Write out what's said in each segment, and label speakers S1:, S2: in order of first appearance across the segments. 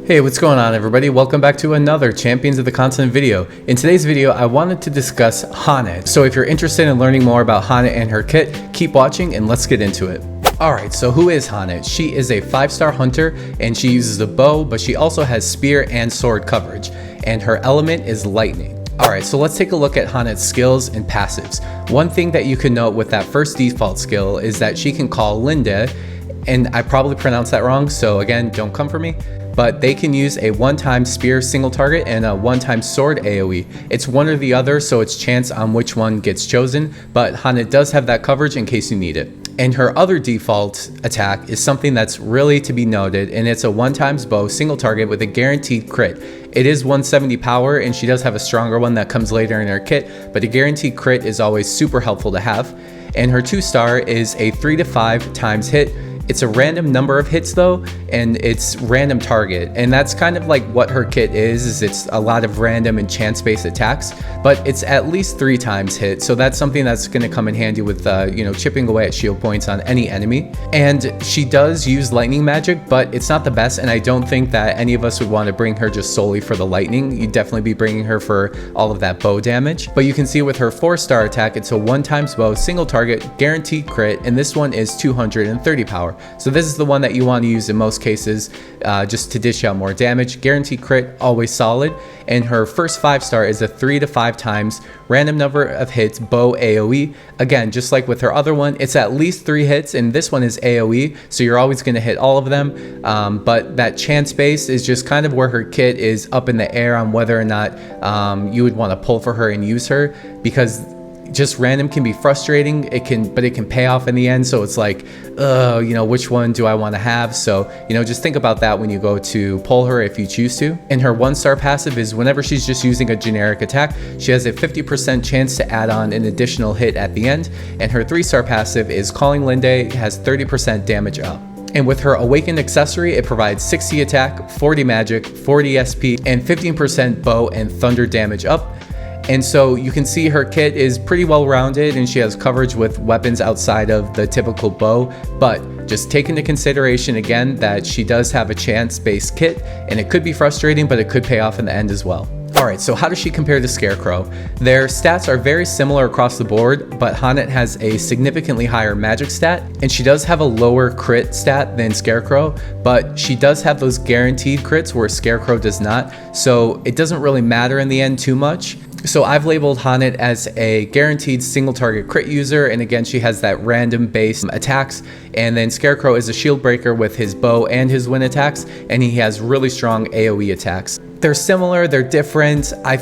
S1: Hey, what's going on everybody? Welcome back to another Champions of the Continent video. In today's video, I wanted to discuss Hana. So if you're interested in learning more about Hana and her kit, keep watching and let's get into it. Alright, so who is Hana? She is a 5-star hunter and she uses a bow, but she also has spear and sword coverage. And her element is lightning. Alright, so let's take a look at Hana's skills and passives. One thing that you can note with that first default skill is that she can call Linde, and I probably pronounced that wrong, so again, don't come for me. But they can use a one-time spear single target and a one-time sword AoE. It's one or the other, so it's chance on which one gets chosen, but Hana does have that coverage in case you need it. And her other default attack is something that's really to be noted, and it's a one-time bow single target with a guaranteed crit. It is 170 power, and she does have a stronger one that comes later in her kit, but a guaranteed crit is always super helpful to have. And her 2-star is a 3 to 5 times hit. It's a random number of hits though, and it's random target, and that's kind of like what her kit is it's a lot of random and chance-based attacks, but it's at least 3 times hit, so that's something that's going to come in handy with chipping away at shield points on any enemy. And she does use lightning magic, but it's not the best, and I don't think that any of us would want to bring her just solely for the lightning. You'd definitely be bringing her for all of that bow damage. But you can see with her 4-star attack, it's a 1-time bow single target guaranteed crit, and this one is 230 power. So this is the one that you want to use in most cases, just to dish out more damage. Guaranteed crit, always solid. And her first 5-star is a 3 to 5 times random number of hits bow AoE. Again, just like with her other one, it's at least 3 hits, and this one is AoE, so you're always going to hit all of them. But that chance base is just kind of where her kit is up in the air on whether or not you would want to pull for her and use her, because just random can be frustrating. But it can pay off in the end. So it's like, which one do I want to have? So, just think about that when you go to pull her if you choose to. And her 1-star passive is whenever she's just using a generic attack, she has a 50% chance to add on an additional hit at the end. And her 3-star passive is calling Linde, has 30% damage up. And with her awakened accessory, it provides 60 attack, 40 magic, 40 SP, and 15% bow and thunder damage up. And so you can see her kit is pretty well rounded, and she has coverage with weapons outside of the typical bow, but just take into consideration again that she does have a chance-based kit, and it could be frustrating, but it could pay off in the end as well. Alright, so how does she compare to Scarecrow? Their stats are very similar across the board, but Hana has a significantly higher magic stat, and she does have a lower crit stat than Scarecrow, but she does have those guaranteed crits where Scarecrow does not, so it doesn't really matter in the end too much. So I've labeled Hana as a guaranteed single target crit user, and again she has that random base attacks, and then Scarecrow is a shield breaker with his bow and his wind attacks, and he has really strong AoE attacks. They're similar, they're different. I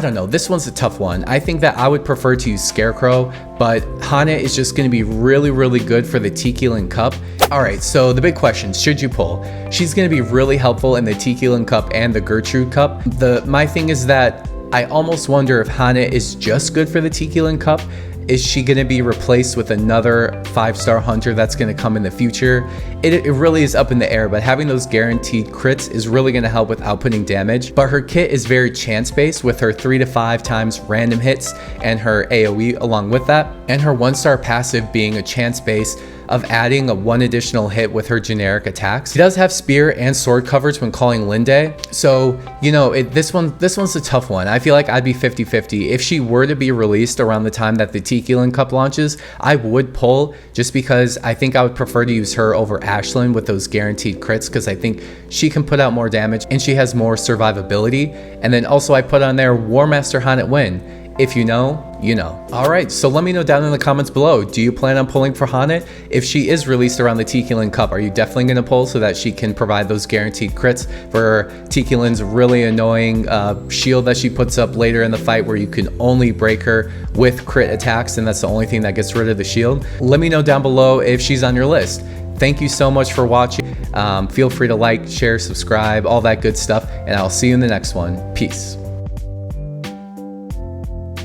S1: don't know, this one's a tough one. I think that I would prefer to use Scarecrow, but Hana is just going to be really good for the Tiki-Lin Cup. Alright, so the big question, should you pull? She's going to be really helpful in the Tiki-Lin Cup and the Gertrude Cup. My thing is that I almost wonder if Hana is just good for the Tiki-Lin Cup. Is she going to be replaced with another 5-star hunter that's going to come in the future? It really is up in the air, but having those guaranteed crits is really going to help with outputting damage. But her kit is very chance-based with her 3 to 5 times random hits and her AoE along with that. And her 1-star passive being a chance-based of adding a 1 additional hit with her generic attacks. She does have spear and sword coverage when calling Linde, so this one's a tough one. I feel like I'd be 50-50. If she were to be released around the time that the Tiki-Lin Cup launches, I would pull, just because I think I would prefer to use her over Ashlyn with those guaranteed crits, because I think she can put out more damage and she has more survivability. And then also I put on there War Master Hana Win. If you know, you know. Alright, so let me know down in the comments below, do you plan on pulling for Hana? If she is released around the Tiki-Lin Cup, are you definitely going to pull so that she can provide those guaranteed crits for Tiki-Lin's really annoying shield that she puts up later in the fight, where you can only break her with crit attacks, and that's the only thing that gets rid of the shield? Let me know down below if she's on your list. Thank you so much for watching. Feel free to like, share, subscribe, all that good stuff, and I'll see you in the next one. Peace.